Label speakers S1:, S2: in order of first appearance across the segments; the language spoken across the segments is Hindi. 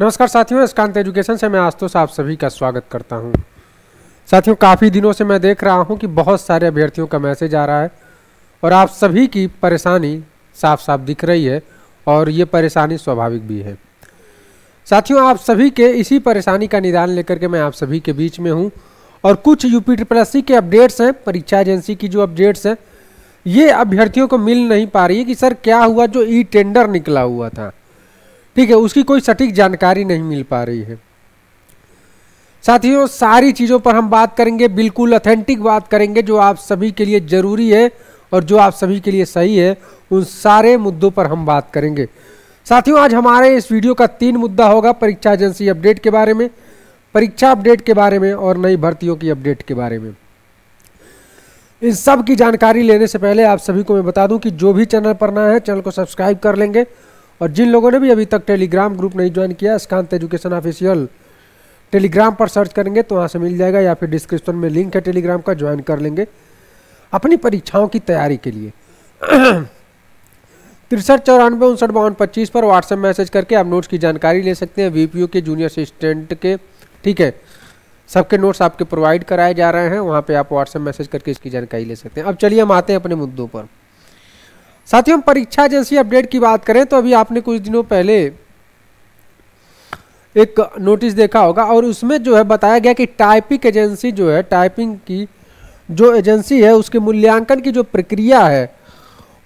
S1: नमस्कार साथियों, स्कांत एजुकेशन से मैं आशुतोष आप सभी का स्वागत करता हूं। साथियों, काफ़ी दिनों से मैं देख रहा हूं कि बहुत सारे अभ्यर्थियों का मैसेज आ रहा है और आप सभी की परेशानी साफ साफ दिख रही है और ये परेशानी स्वाभाविक भी है। साथियों, आप सभी के इसी परेशानी का निदान लेकर के मैं आप सभी के बीच में हूँ और कुछ यूपीट्रिपलएससी के अपडेट्स हैं, परीक्षा एजेंसी की जो अपडेट्स हैं ये अभ्यर्थियों को मिल नहीं पा रही है कि सर क्या हुआ जो ई टेंडर निकला हुआ था, ठीक है, उसकी कोई सटीक जानकारी नहीं मिल पा रही है। साथियों, सारी चीज़ों पर हम बात करेंगे, बिल्कुल ऑथेंटिक बात करेंगे जो आप सभी के लिए ज़रूरी है और जो आप सभी के लिए सही है, उन सारे मुद्दों पर हम बात करेंगे। साथियों, आज हमारे इस वीडियो का 3 मुद्दा होगा, परीक्षा एजेंसी अपडेट के बारे में, परीक्षा अपडेट के बारे में और नई भर्तियों की अपडेट के बारे में। इन सब की जानकारी लेने से पहले आप सभी को मैं बता दूं कि जो भी चैनल पर नया है चैनल को सब्सक्राइब कर लेंगे और जिन लोगों ने भी अभी तक टेलीग्राम ग्रुप नहीं ज्वाइन किया, स्कांत एजुकेशन ऑफिशियल टेलीग्राम पर सर्च करेंगे तो वहाँ से मिल जाएगा या फिर डिस्क्रिप्शन में लिंक है टेलीग्राम का, ज्वाइन कर लेंगे अपनी परीक्षाओं की तैयारी के लिए। 63945925 पर व्हाट्सएप मैसेज करके आप नोट्स की जानकारी ले सकते हैं, वीपीओ के, जूनियर असिस्टेंट के, ठीक है, सबके नोट्स आपके प्रोवाइड कराए जा रहे हैं, वहाँ पे आप व्हाट्सएप मैसेज करके इसकी जानकारी ले सकते हैं। अब चलिए हम आते हैं अपने मुद्दों पर। साथियों, परीक्षा एजेंसी अपडेट की बात करें तो अभी आपने कुछ दिनों पहले एक नोटिस देखा होगा और उसमें जो है बताया गया कि टाइपिंग एजेंसी जो है, टाइपिंग की जो एजेंसी है उसके मूल्यांकन की जो प्रक्रिया है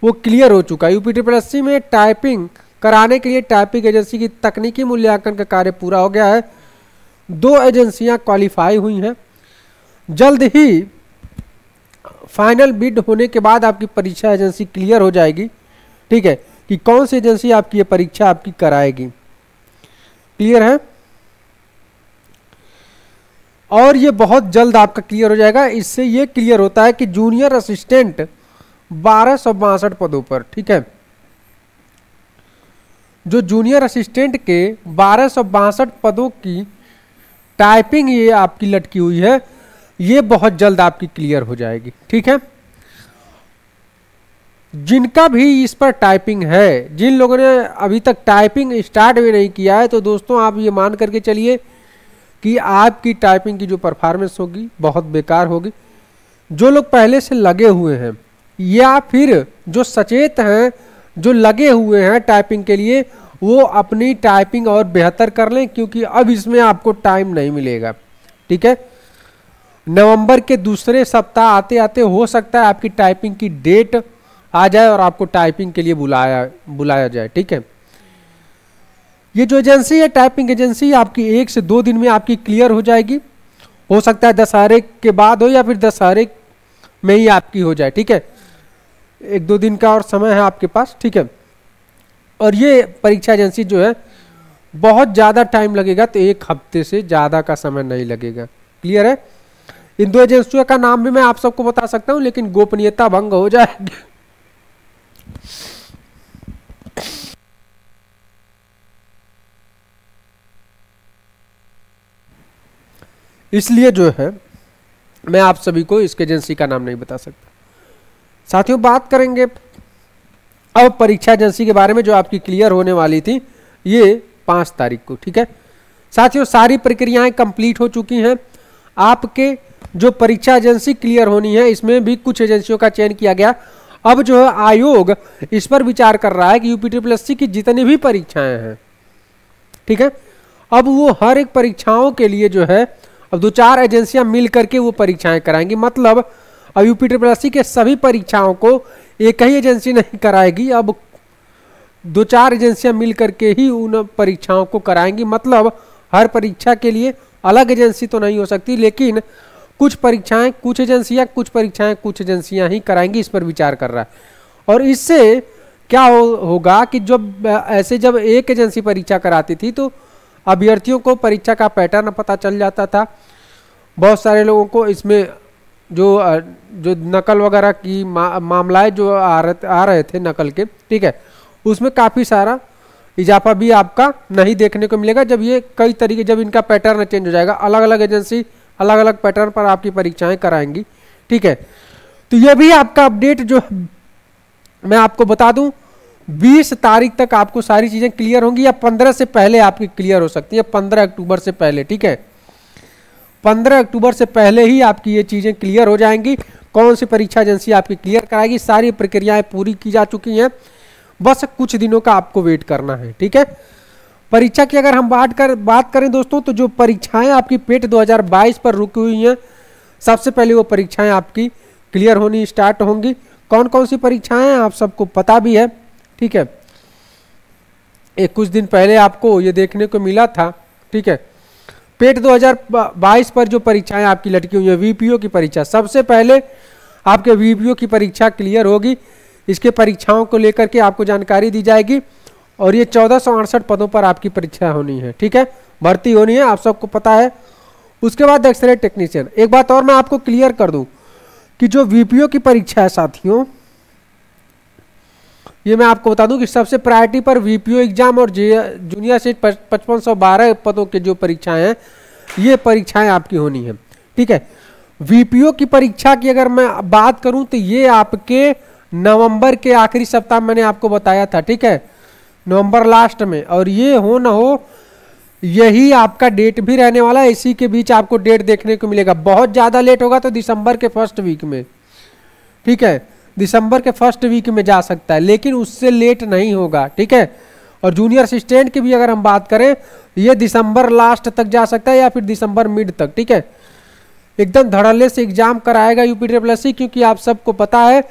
S1: वो क्लियर हो चुका है। यूपीट्रिपलएससी में टाइपिंग कराने के लिए टाइपिंग एजेंसी की तकनीकी मूल्यांकन का कार्य पूरा हो गया है। 2 एजेंसियां क्वालिफाई हुई हैं। जल्द ही फाइनल बिड होने के बाद आपकी परीक्षा एजेंसी क्लियर हो जाएगी, ठीक है, कि कौन सी एजेंसी आपकी ये परीक्षा आपकी कराएगी। क्लियर है? और ये बहुत जल्द आपका क्लियर हो जाएगा। इससे ये क्लियर होता है कि जूनियर असिस्टेंट 1262 पदों पर, ठीक है, जो जूनियर असिस्टेंट के 1262 पदों की टाइपिंग ये आपकी लटकी हुई है, ये बहुत जल्द आपकी क्लियर हो जाएगी, ठीक है। जिनका भी इस पर टाइपिंग है, जिन लोगों ने अभी तक टाइपिंग स्टार्ट भी नहीं किया है, तो दोस्तों आप ये मान करके चलिए कि आपकी टाइपिंग की जो परफॉर्मेंस होगी बहुत बेकार होगी। जो लोग पहले से लगे हुए हैं या फिर जो सचेत हैं, जो लगे हुए हैं टाइपिंग के लिए, वो अपनी टाइपिंग और बेहतर कर लें क्योंकि अब इसमें आपको टाइम नहीं मिलेगा, ठीक है। नवंबर के दूसरे सप्ताह आते आते हो सकता है आपकी टाइपिंग की डेट आ जाए और आपको टाइपिंग के लिए बुलाया जाए, ठीक है। ये जो एजेंसी है टाइपिंग एजेंसी, आपकी 1 से 2 दिन में आपकी क्लियर हो जाएगी। हो सकता है दशहरे के बाद हो या फिर दशहरे में ही आपकी हो जाए, ठीक है। 1-2 दिन का और समय है आपके पास, ठीक है। और ये परीक्षा एजेंसी जो है बहुत ज़्यादा टाइम लगेगा, तो 1 हफ्ते से ज़्यादा का समय नहीं लगेगा। क्लियर है? इन 2 एजेंसियों का नाम भी मैं आप सबको बता सकता हूं लेकिन गोपनीयता भंग हो जाएगी, इसलिए जो है मैं आप सभी को इसके एजेंसी का नाम नहीं बता सकता। साथियों, बात करेंगे अब परीक्षा एजेंसी के बारे में जो आपकी क्लियर होने वाली थी, ये 5 तारीख को, ठीक है। साथियों, सारी प्रक्रियाएं कंप्लीट हो चुकी हैं। आपके जो परीक्षा एजेंसी क्लियर होनी है, इसमें भी कुछ एजेंसियों का चयन किया गया। अब जो है आयोग इस पर विचार कर रहा है कि यूपीट्रिपलएससी की जितनी भी परीक्षाएं हैं, ठीक है, अब वो हर एक परीक्षाओं के लिए जो है अब 2-4 एजेंसियां मिल करके वो परीक्षाएं कराएंगी। मतलब अब यूपीट्रिपलएससी के सभी परीक्षाओं को एक ही एजेंसी नहीं कराएगी, अब 2-4 एजेंसियां मिल करके ही उन परीक्षाओं को कराएंगी। मतलब हर परीक्षा के लिए अलग एजेंसी तो नहीं हो सकती, लेकिन कुछ परीक्षाएं कुछ एजेंसियां, कुछ परीक्षाएं कुछ एजेंसियां ही कराएंगी, इस पर विचार कर रहा है। और इससे क्या होगा कि जब एक एजेंसी परीक्षा कराती थी तो अभ्यर्थियों को परीक्षा का पैटर्न पता चल जाता था। बहुत सारे लोगों को इसमें जो नकल वगैरह की मामलाएं जो आ रहे थे नकल के, ठीक है, उसमें काफ़ी सारा इजाफा भी आपका नहीं देखने को मिलेगा जब ये कई तरीके, जब इनका पैटर्न चेंज हो जाएगा। अलग अलग एजेंसी अलग अलग पैटर्न पर आपकी परीक्षाएं कराएंगी, ठीक है। तो ये भी आपका अपडेट जो मैं आपको बता दूं 20 तारीख तक आपको सारी चीजें क्लियर होंगी, या 15 से पहले आपकी क्लियर हो सकती है, 15 अक्टूबर से पहले। ठीक है, 15 अक्टूबर से पहले ही आपकी ये चीजें क्लियर हो जाएंगी। कौन सी परीक्षा एजेंसी आपकी क्लियर कराएगी, सारी प्रक्रियाएं पूरी की जा चुकी हैं, बस कुछ दिनों का आपको वेट करना है। ठीक है, परीक्षा की अगर हम बात करें दोस्तों, तो जो परीक्षाएं आपकी पेट 2022 पर रुकी हुई हैं, सबसे पहले वो परीक्षाएं आपकी क्लियर होनी स्टार्ट होंगी। कौन कौन सी परीक्षाएं हैं आप सबको पता भी है। ठीक है, एक कुछ दिन पहले आपको ये देखने को मिला था। ठीक है, पेट 2022 पर जो परीक्षाएं आपकी लटकी हुई है, वीपीओ की परीक्षा, सबसे पहले आपके वीपीओ की परीक्षा क्लियर होगी। इसके परीक्षाओं को लेकर के आपको जानकारी दी जाएगी, और ये 1468 पदों पर आपकी परीक्षा होनी है। ठीक है, भर्ती होनी है, आप सबको पता है। उसके बाद एक्सरे टेक्नीशियन, एक बात और मैं आपको क्लियर कर दूं कि जो वीपीओ की परीक्षा है साथियों, ये मैं आपको बता दूं कि सबसे प्रायोरिटी पर वीपीओ एग्जाम और जूनियर सीट 5512 पदों के जो परीक्षाएं हैं, ये परीक्षाएं आपकी होनी है। ठीक है, वीपीओ की परीक्षा की अगर मैं बात करूं तो ये आपके नवंबर के आखिरी सप्ताह मैंने आपको बताया था। ठीक है, नवंबर लास्ट में, और ये हो ना हो यही आपका डेट भी रहने वाला है। इसी के बीच आपको डेट देखने को मिलेगा। बहुत ज़्यादा लेट होगा तो दिसंबर के फर्स्ट वीक में, ठीक है, दिसंबर के फर्स्ट वीक में जा सकता है, लेकिन उससे लेट नहीं होगा। ठीक है, और जूनियर असिस्टेंट की भी अगर हम बात करें, ये दिसंबर लास्ट तक जा सकता है या फिर दिसंबर मिड तक। ठीक है, एकदम धड़ल्ले से एग्जाम कराएगा यूपीट्रिपलएससी, क्योंकि आप सबको पता है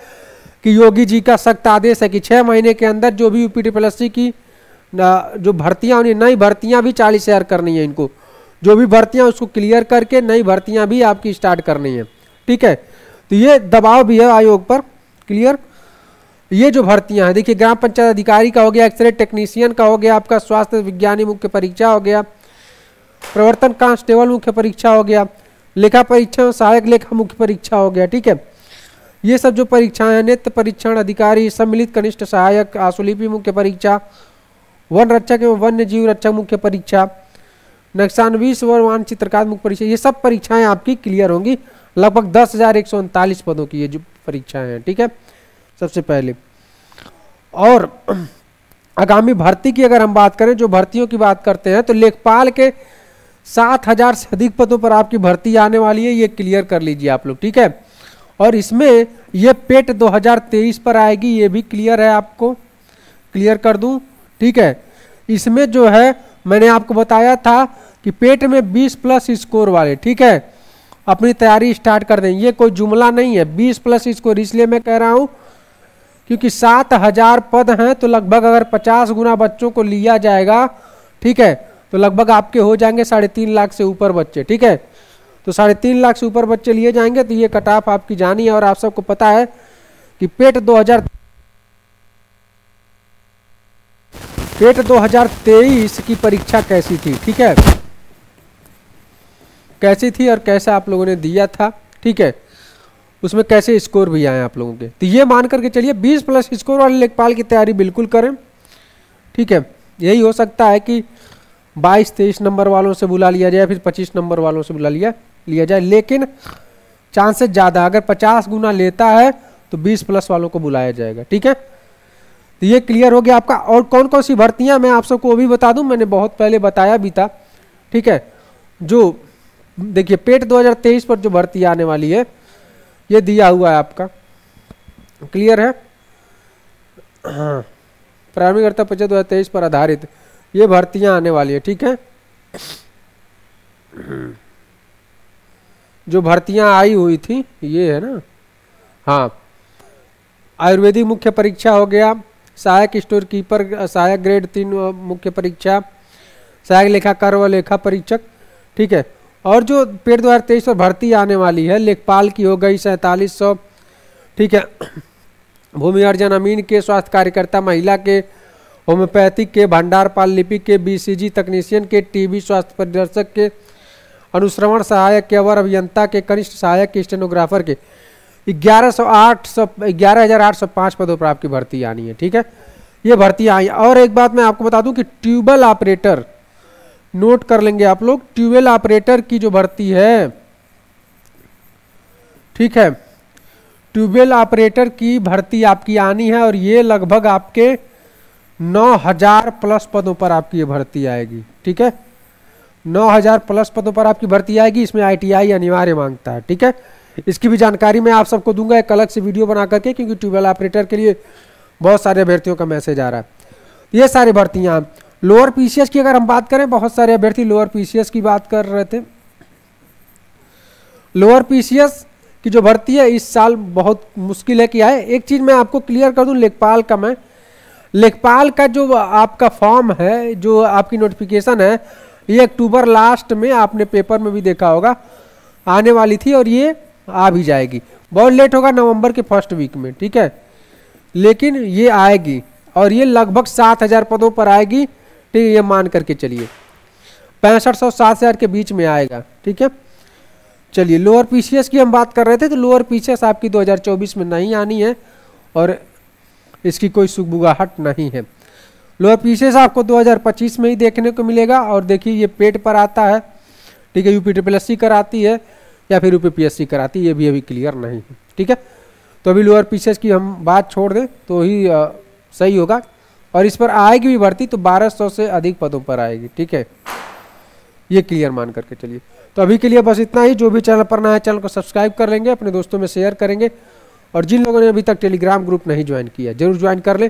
S1: कि योगी जी का सख्त आदेश है कि 6 महीने के अंदर जो भी यूपीट्रिपलएससी की जो भर्तियां होनी, नई भर्तियां भी 40,000 करनी है इनको, जो भी भर्तियां उसको क्लियर करके नई भर्तियां भी आपकी स्टार्ट करनी है। ठीक है, तो ये दबाव भी है आयोग पर। क्लियर, ये जो भर्तियां हैं, देखिए ग्राम पंचायत अधिकारी का हो गया, एक्सरे टेक्नीशियन का हो गया, आपका स्वास्थ्य विज्ञानी मुख्य परीक्षा हो गया, प्रवर्तन कांस्टेबल मुख्य परीक्षा हो गया, लेखा परीक्षण सहायक लेखा मुख्य परीक्षा हो गया। ठीक है, ये सब जो परीक्षाएं हैं, नित्य परीक्षण अधिकारी, सम्मिलित कनिष्ठ सहायक, आशुलिपि मुख्य परीक्षा, वन रक्षक एवं वन्य जीव रक्षक मुख्य परीक्षा, नक्शानवीस व मानचित्रकार मुख्य परीक्षा, ये सब परीक्षाएं आपकी क्लियर होंगी। लगभग 10,139 पदों की ये जो परीक्षाएं हैं। ठीक है, सबसे पहले। और आगामी भर्ती की अगर हम बात करें, जो भर्तियों की बात करते हैं, तो लेखपाल के 7,000 से अधिक पदों पर आपकी भर्ती आने वाली है, ये क्लियर कर लीजिए आप लोग। ठीक है, और इसमें ये पेट 2023 पर आएगी, ये भी क्लियर है, आपको क्लियर कर दूं। ठीक है, इसमें जो है मैंने आपको बताया था कि पेट में 20+ स्कोर वाले, ठीक है, अपनी तैयारी स्टार्ट कर दें। ये कोई जुमला नहीं है, 20+ स्कोर इसलिए मैं कह रहा हूं क्योंकि 7,000 पद हैं, तो लगभग अगर 50 गुना बच्चों को लिया जाएगा, ठीक है, तो लगभग आपके हो जाएंगे 3.5 लाख से ऊपर बच्चे। ठीक है, तो 3.5 लाख से ऊपर बच्चे लिए जाएंगे, तो ये कट ऑफ आपकी जानी है। और आप सबको पता है कि पेट 2023 की परीक्षा कैसी थी। ठीक है, कैसी थी और कैसा आप लोगों ने दिया था। ठीक है, उसमें कैसे स्कोर भी आए आप लोगों के, तो ये मान करके चलिए 20+ स्कोर वाले लेखपाल की तैयारी बिल्कुल करें। ठीक है, यही हो सकता है कि 22-23 नंबर वालों से बुला लिया जाए, फिर 25 नंबर वालों से बुला लिया जाए, लेकिन चांसेस ज़्यादा, अगर 50 गुना लेता है तो 20+ वालों को बुलाया जाएगा। ठीक है, तो ये क्लियर हो गया आपका। और कौन कौन सी भर्तियां मैं आप सबको वो भी बता दूं, मैंने बहुत पहले बताया भी था। ठीक है, जो देखिए पेट 2023 पर जो भर्ती आने वाली है, ये दिया हुआ है आपका, क्लियर है। हाँ, प्रारंभिक अर्थ परिचय 2023 पर आधारित ये भर्तियां आने वाली है। ठीक है, जो भर्तियां आई हुई थी ये है ना। हाँ, आयुर्वेदिक मुख्य परीक्षा हो गया, सहायक स्टोर कीपर, सहायक ग्रेड 3 मुख्य परीक्षा, सहायक लेखाकार व लेखा परीक्षक। ठीक है, और जो पेट 2023 पर भर्ती आने वाली है, लेखपाल की हो गई 4700। ठीक है, भूमि अर्जन अमीन के, स्वास्थ्य कार्यकर्ता महिला के, होम्योपैथिक के, भंडारपाल लिपिक के, बीसीजी तकनीशियन के, टीबी स्वास्थ्य परिदर्शक के, अनुश्रवण सहायक के, अवर अभियंता के, कनिष्ठ सहायक के, स्टेनोग्राफर के 11,805 पदों पर आपकी भर्ती आनी है। ठीक है, ये भर्ती आई। और एक बात मैं आपको बता दूं कि ट्यूबवेल ऑपरेटर, नोट कर लेंगे आप लोग, ट्यूबवेल ऑपरेटर की जो भर्ती है, ठीक है, ट्यूबवेल ऑपरेटर की भर्ती आपकी आनी है, और ये लगभग आपके 9,000 प्लस पदों पर आपकी ये भर्ती आएगी। ठीक है, 9,000 प्लस पदों पर आपकी भर्ती आएगी। इसमें ITI अनिवार्य मांगता है। ठीक है, इसकी भी जानकारी मैं आप सबको दूंगा एक अलग से वीडियो बना करके, क्योंकि ट्यूबवेल ऑपरेटर के लिए बहुत सारे अभ्यर्थियों का मैसेज आ रहा है। ये सारी भर्तियां। लोअर PCS की अगर हम बात करें, बहुत सारे अभ्यर्थी लोअर PCS की बात कर रहे थे। लोअर PCS की जो भर्ती है इस साल बहुत मुश्किल है कि आए। एक चीज मैं आपको क्लियर कर दूं, लेखपाल का जो आपका फॉर्म है, जो आपकी नोटिफिकेशन है, ये अक्टूबर लास्ट में, आपने पेपर में भी देखा होगा, आने वाली थी और ये आ भी जाएगी। बहुत लेट होगा, नवंबर के फर्स्ट वीक में। ठीक है, लेकिन ये आएगी और ये लगभग 7,000 पदों पर आएगी। ठीक है, ये मान करके चलिए 6500 7,000 के बीच में आएगा। ठीक है, चलिए लोअर PCS की हम बात कर रहे थे, तो लोअर PCS आपकी 2024 में नहीं आनी है और इसकी कोई सुगबुगाहट नहीं है। लोअर PCS आपको 2025 में ही देखने को मिलेगा। और देखिए ये पेट पर आता है। ठीक है, UPSSC कराती है या फिर UPPSC कराती है, ये भी अभी क्लियर नहीं है। ठीक है, तो अभी लोअर PCS की हम बात छोड़ दें तो ही सही होगा। और इस पर आएगी भी भर्ती तो 1200 से अधिक पदों पर आएगी। ठीक है, ये क्लियर मान करके चलिए। तो अभी के लिए बस इतना ही। जो भी चैनल पर नया है चैनल को सब्सक्राइब कर लेंगे, अपने दोस्तों में शेयर करेंगे, और जिन लोगों ने अभी तक टेलीग्राम ग्रुप नहीं ज्वाइन किया जरूर ज्वाइन कर लें।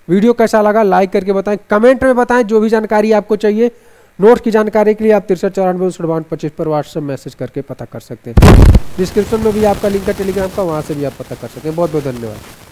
S1: वीडियो कैसा लगा लाइक करके बताएं, कमेंट में बताएं जो भी जानकारी आपको चाहिए। नोट्स की जानकारी के लिए आप 63949225 पर व्हाट्सएप मैसेज करके पता कर सकते हैं। डिस्क्रिप्शन में भी आपका लिंक है टेलीग्राम का, वहाँ से भी आप पता कर सकते हैं। बहुत बहुत धन्यवाद।